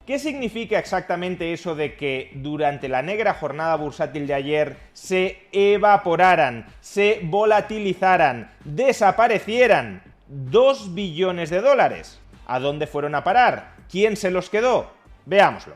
¿Qué significa exactamente eso de que durante la negra jornada bursátil de ayer se evaporaran, se volatilizaran, desaparecieran 2 billones de dólares? ¿A dónde fueron a parar? ¿Quién se los quedó? Veámoslo.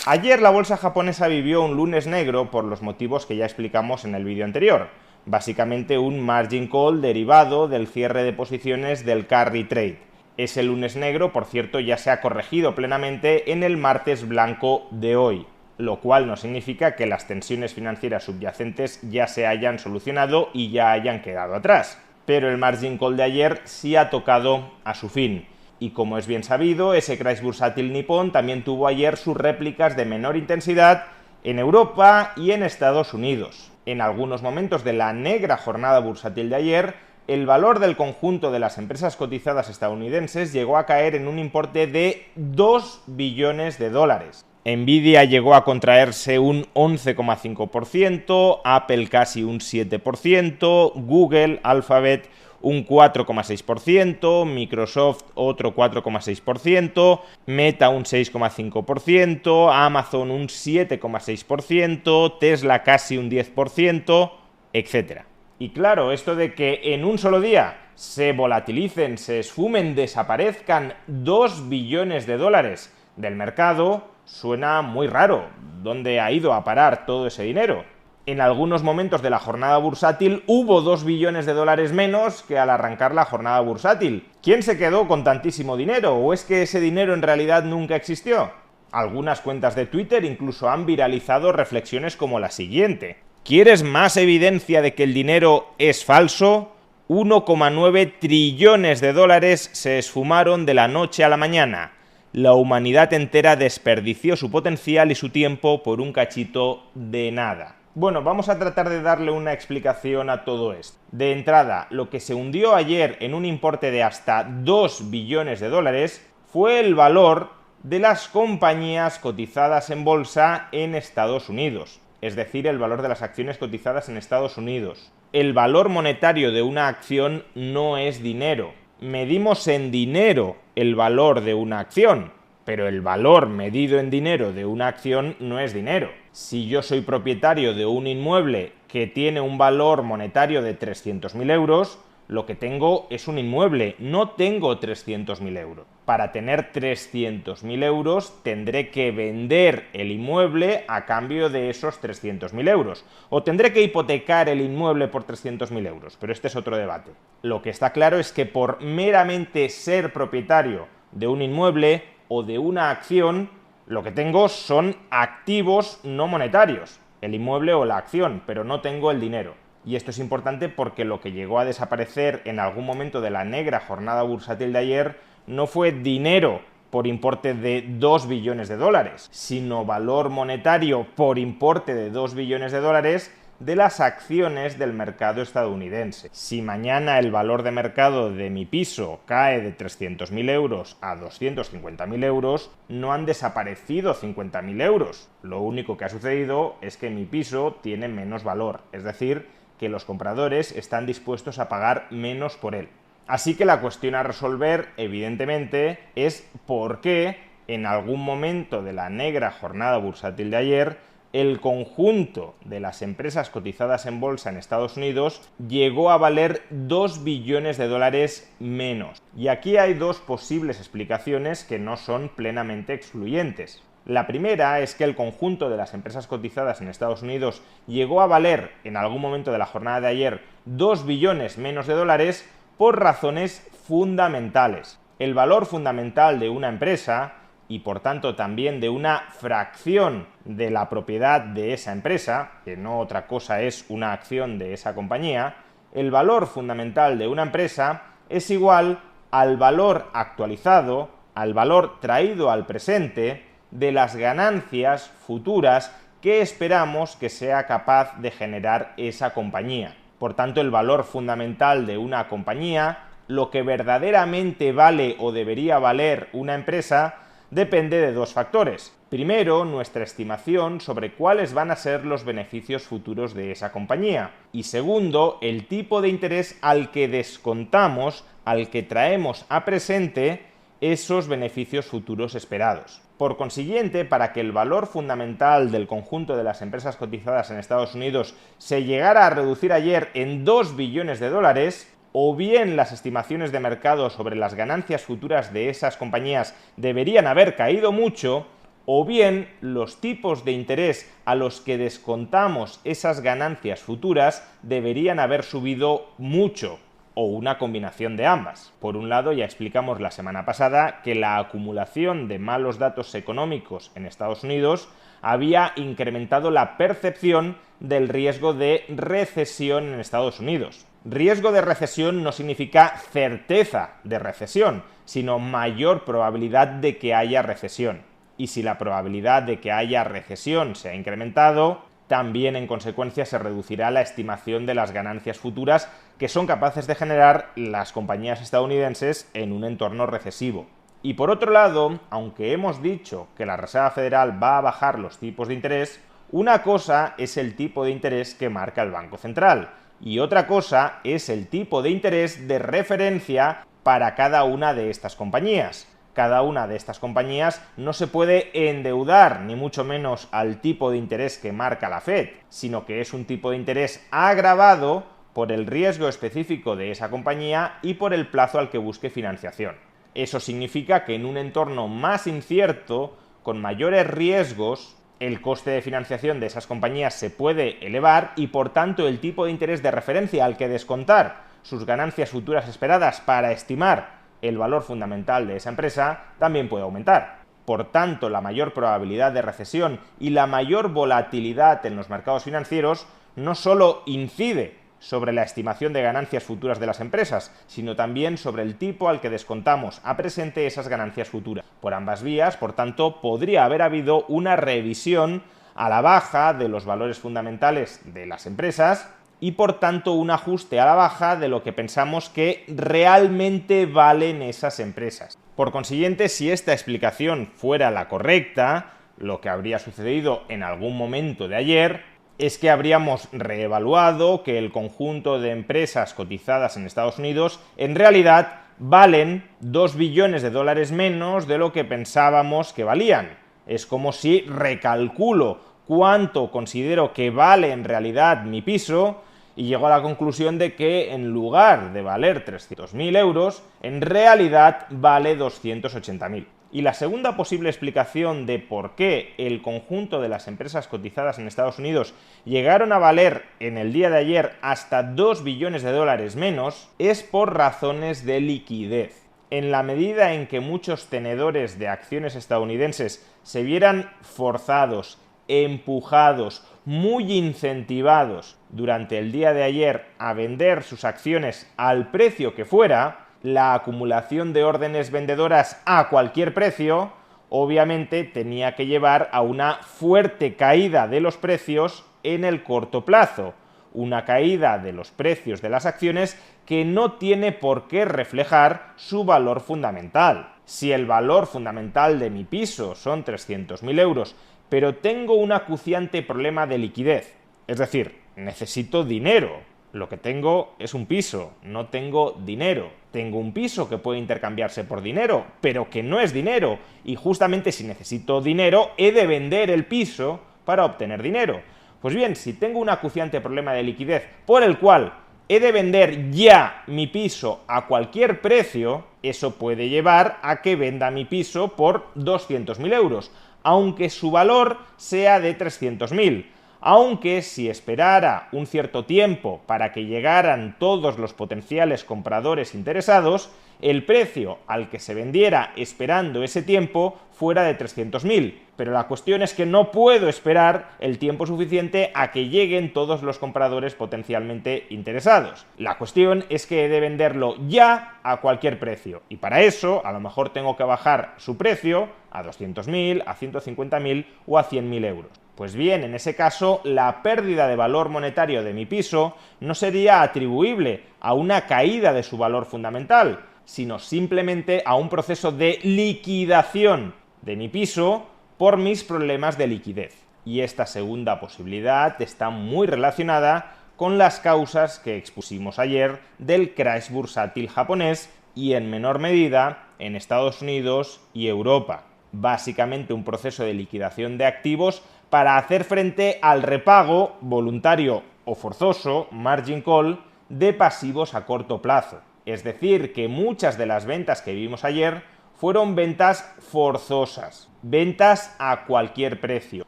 Ayer la bolsa japonesa vivió un lunes negro por los motivos que ya explicamos en el vídeo anterior. Básicamente un margin call derivado del cierre de posiciones del carry trade. Ese lunes negro, por cierto, ya se ha corregido plenamente en el martes blanco de hoy, lo cual no significa que las tensiones financieras subyacentes ya se hayan solucionado y ya hayan quedado atrás. Pero el margin call de ayer sí ha tocado a su fin. Y como es bien sabido, ese crash bursátil nipón también tuvo ayer sus réplicas de menor intensidad en Europa y en Estados Unidos. En algunos momentos de la negra jornada bursátil de ayer, el valor del conjunto de las empresas cotizadas estadounidenses llegó a caer en un importe de 2 billones de dólares. Nvidia llegó a contraerse un 11,5%, Apple casi un 7%, Google, Alphabet un 4,6%, Microsoft otro 4,6%, Meta un 6,5%, Amazon un 7,6%, Tesla casi un 10%, etc. Y claro, esto de que en un solo día se volatilicen, se esfumen, desaparezcan 2 billones de dólares del mercado, suena muy raro. ¿Dónde ha ido a parar todo ese dinero? En algunos momentos de la jornada bursátil hubo 2 billones de dólares menos que al arrancar la jornada bursátil. ¿Quién se quedó con tantísimo dinero? ¿O es que ese dinero en realidad nunca existió? Algunas cuentas de Twitter incluso han viralizado reflexiones como la siguiente. ¿Quieres más evidencia de que el dinero es falso? 1,9 trillones de dólares se esfumaron de la noche a la mañana. La humanidad entera desperdició su potencial y su tiempo por un cachito de nada. Bueno, vamos a tratar de darle una explicación a todo esto. De entrada, lo que se hundió ayer en un importe de hasta 2 billones de dólares fue el valor de las compañías cotizadas en bolsa en Estados Unidos. Es decir, el valor de las acciones cotizadas en Estados Unidos. El valor monetario de una acción no es dinero. Medimos en dinero el valor de una acción, pero el valor medido en dinero de una acción no es dinero. Si yo soy propietario de un inmueble que tiene un valor monetario de 300.000 euros, lo que tengo es un inmueble, no tengo 300.000 euros. Para tener 300.000 euros tendré que vender el inmueble a cambio de esos 300.000 euros. O tendré que hipotecar el inmueble por 300.000 euros, pero este es otro debate. Lo que está claro es que por meramente ser propietario de un inmueble o de una acción, lo que tengo son activos no monetarios, el inmueble o la acción, pero no tengo el dinero. Y esto es importante porque lo que llegó a desaparecer en algún momento de la negra jornada bursátil de ayer no fue dinero por importe de 2 billones de dólares, sino valor monetario por importe de 2 billones de dólares de las acciones del mercado estadounidense. Si mañana el valor de mercado de mi piso cae de 300.000 euros a 250.000 euros, no han desaparecido 50.000 euros. Lo único que ha sucedido es que mi piso tiene menos valor, es decir, que los compradores están dispuestos a pagar menos por él. Así que la cuestión a resolver, evidentemente, es por qué en algún momento de la negra jornada bursátil de ayer el conjunto de las empresas cotizadas en bolsa en Estados Unidos llegó a valer 2 billones de dólares menos. Y aquí hay dos posibles explicaciones que no son plenamente excluyentes. La primera es que el conjunto de las empresas cotizadas en Estados Unidos llegó a valer en algún momento de la jornada de ayer 2 billones menos de dólares por razones fundamentales. El valor fundamental de una empresa y por tanto también de una fracción de la propiedad de esa empresa, que no otra cosa es una acción de esa compañía, el valor fundamental de una empresa es igual al valor actualizado, al valor traído al presente de las ganancias futuras que esperamos que sea capaz de generar esa compañía. Por tanto, el valor fundamental de una compañía, lo que verdaderamente vale o debería valer una empresa, depende de dos factores. Primero, nuestra estimación sobre cuáles van a ser los beneficios futuros de esa compañía. Y segundo, el tipo de interés al que descontamos, al que traemos a presente esos beneficios futuros esperados. Por consiguiente, para que el valor fundamental del conjunto de las empresas cotizadas en Estados Unidos se llegara a reducir ayer en 2 billones de dólares, o bien las estimaciones de mercado sobre las ganancias futuras de esas compañías deberían haber caído mucho, o bien los tipos de interés a los que descontamos esas ganancias futuras deberían haber subido mucho, o una combinación de ambas. Por un lado, ya explicamos la semana pasada que la acumulación de malos datos económicos en Estados Unidos había incrementado la percepción del riesgo de recesión en Estados Unidos. Riesgo de recesión no significa certeza de recesión, sino mayor probabilidad de que haya recesión. Y si la probabilidad de que haya recesión se ha incrementado, también en consecuencia se reducirá la estimación de las ganancias futuras que son capaces de generar las compañías estadounidenses en un entorno recesivo. Y por otro lado, aunque hemos dicho que la Reserva Federal va a bajar los tipos de interés, una cosa es el tipo de interés que marca el Banco Central y otra cosa es el tipo de interés de referencia para cada una de estas compañías. Cada una de estas compañías no se puede endeudar, ni mucho menos al tipo de interés que marca la Fed, sino que es un tipo de interés agravado por el riesgo específico de esa compañía y por el plazo al que busque financiación. Eso significa que en un entorno más incierto, con mayores riesgos, el coste de financiación de esas compañías se puede elevar y por tanto el tipo de interés de referencia al que descontar sus ganancias futuras esperadas para estimar el valor fundamental de esa empresa también puede aumentar. Por tanto, la mayor probabilidad de recesión y la mayor volatilidad en los mercados financieros no solo incide sobre la estimación de ganancias futuras de las empresas, sino también sobre el tipo al que descontamos a presente esas ganancias futuras. Por ambas vías, por tanto, podría haber habido una revisión a la baja de los valores fundamentales de las empresas y por tanto un ajuste a la baja de lo que pensamos que realmente valen esas empresas. Por consiguiente, si esta explicación fuera la correcta, lo que habría sucedido en algún momento de ayer es que habríamos reevaluado que el conjunto de empresas cotizadas en Estados Unidos en realidad valen 2 billones de dólares menos de lo que pensábamos que valían. Es como si recalculo cuánto considero que vale en realidad mi piso y llego a la conclusión de que en lugar de valer 300.000 euros, en realidad vale 280.000. Y la segunda posible explicación de por qué el conjunto de las empresas cotizadas en Estados Unidos llegaron a valer en el día de ayer hasta 2 billones de dólares menos es por razones de liquidez. En la medida en que muchos tenedores de acciones estadounidenses se vieran forzados, empujados, muy incentivados durante el día de ayer a vender sus acciones al precio que fuera, la acumulación de órdenes vendedoras a cualquier precio obviamente tenía que llevar a una fuerte caída de los precios en el corto plazo, una caída de los precios de las acciones que no tiene por qué reflejar su valor fundamental. Si el valor fundamental de mi piso son 300.000 euros, pero tengo un acuciante problema de liquidez, es decir, necesito dinero. Lo que tengo es un piso, no tengo dinero. Tengo un piso que puede intercambiarse por dinero, pero que no es dinero. Y justamente si necesito dinero, he de vender el piso para obtener dinero. Pues bien, si tengo un acuciante problema de liquidez por el cual he de vender ya mi piso a cualquier precio, eso puede llevar a que venda mi piso por 200.000 euros, aunque su valor sea de 300.000. Aunque si esperara un cierto tiempo para que llegaran todos los potenciales compradores interesados, el precio al que se vendiera esperando ese tiempo fuera de 300.000. Pero la cuestión es que no puedo esperar el tiempo suficiente a que lleguen todos los compradores potencialmente interesados. La cuestión es que he de venderlo ya a cualquier precio. Y para eso, a lo mejor tengo que bajar su precio a 200.000, a 150.000 o a 100.000 euros. Pues bien, en ese caso, la pérdida de valor monetario de mi piso no sería atribuible a una caída de su valor fundamental, sino simplemente a un proceso de liquidación de mi piso por mis problemas de liquidez. Y esta segunda posibilidad está muy relacionada con las causas que expusimos ayer del crash bursátil japonés y, en menor medida, en Estados Unidos y Europa. Básicamente un proceso de liquidación de activos para hacer frente al repago voluntario o forzoso, margin call, de pasivos a corto plazo. Es decir, que muchas de las ventas que vimos ayer fueron ventas forzosas, ventas a cualquier precio,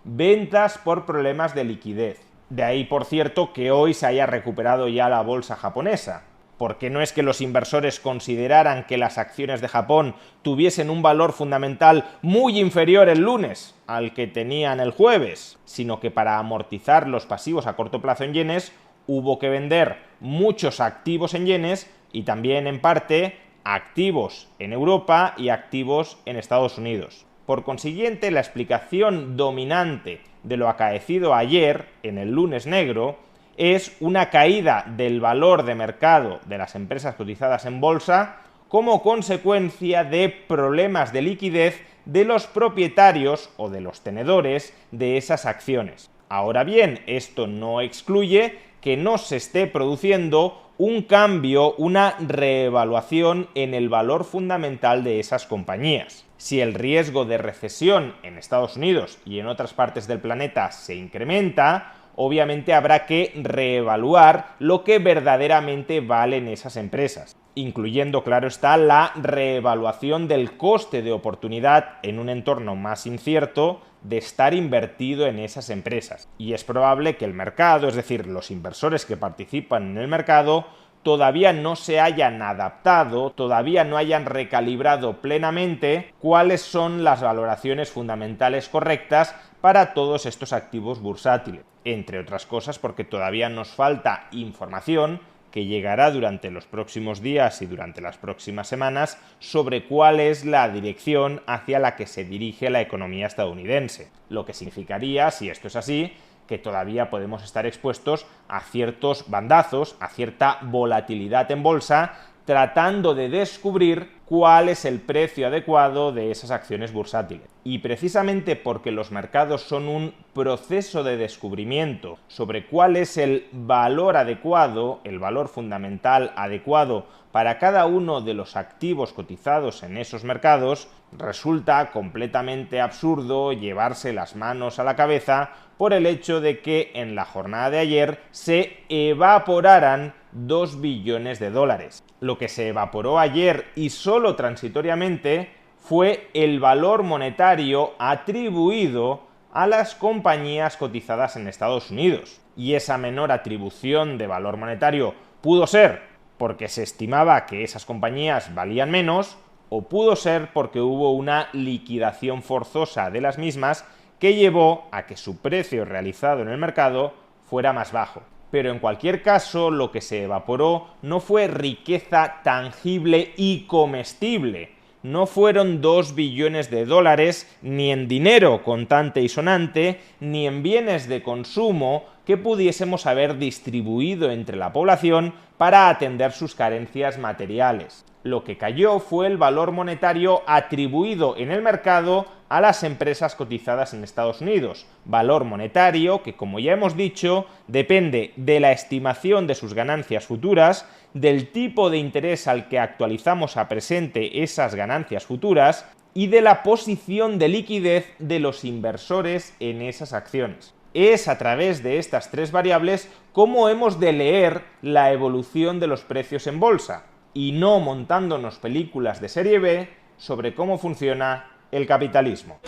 ventas por problemas de liquidez. De ahí, por cierto, que hoy se haya recuperado ya la bolsa japonesa, porque no es que los inversores consideraran que las acciones de Japón tuviesen un valor fundamental muy inferior el lunes al que tenían el jueves, sino que para amortizar los pasivos a corto plazo en yenes hubo que vender muchos activos en yenes y también, en parte, activos en Europa y activos en Estados Unidos. Por consiguiente, la explicación dominante de lo acaecido ayer, en el lunes negro, es una caída del valor de mercado de las empresas cotizadas en bolsa como consecuencia de problemas de liquidez de los propietarios o de los tenedores de esas acciones. Ahora bien, esto no excluye que no se esté produciendo un cambio, una reevaluación en el valor fundamental de esas compañías. Si el riesgo de recesión en Estados Unidos y en otras partes del planeta se incrementa, obviamente habrá que reevaluar lo que verdaderamente valen esas empresas, incluyendo, claro está, la reevaluación del coste de oportunidad en un entorno más incierto de estar invertido en esas empresas. Y es probable que el mercado, es decir, los inversores que participan en el mercado, todavía no se hayan adaptado, todavía no hayan recalibrado plenamente cuáles son las valoraciones fundamentales correctas para todos estos activos bursátiles. Entre otras cosas porque todavía nos falta información que llegará durante los próximos días y durante las próximas semanas sobre cuál es la dirección hacia la que se dirige la economía estadounidense. Lo que significaría, si esto es así, que todavía podemos estar expuestos a ciertos bandazos, a cierta volatilidad en bolsa, tratando de descubrir cuál es el precio adecuado de esas acciones bursátiles. Y precisamente porque los mercados son un proceso de descubrimiento sobre cuál es el valor adecuado, el valor fundamental adecuado para cada uno de los activos cotizados en esos mercados, resulta completamente absurdo llevarse las manos a la cabeza por el hecho de que en la jornada de ayer se evaporaran 2 billones de dólares. Lo que se evaporó ayer y solo transitoriamente fue el valor monetario atribuido a las compañías cotizadas en Estados Unidos. Y esa menor atribución de valor monetario pudo ser porque se estimaba que esas compañías valían menos, o pudo ser porque hubo una liquidación forzosa de las mismas que llevó a que su precio realizado en el mercado fuera más bajo. Pero en cualquier caso, lo que se evaporó no fue riqueza tangible y comestible. No fueron 2 billones de dólares ni en dinero contante y sonante, ni en bienes de consumo que pudiésemos haber distribuido entre la población para atender sus carencias materiales. Lo que cayó fue el valor monetario atribuido en el mercado a las empresas cotizadas en Estados Unidos. Valor monetario que, como ya hemos dicho, depende de la estimación de sus ganancias futuras, del tipo de interés al que actualizamos a presente esas ganancias futuras y de la posición de liquidez de los inversores en esas acciones. Es a través de estas tres variables cómo hemos de leer la evolución de los precios en bolsa, y no montándonos películas de serie B sobre cómo funciona el capitalismo.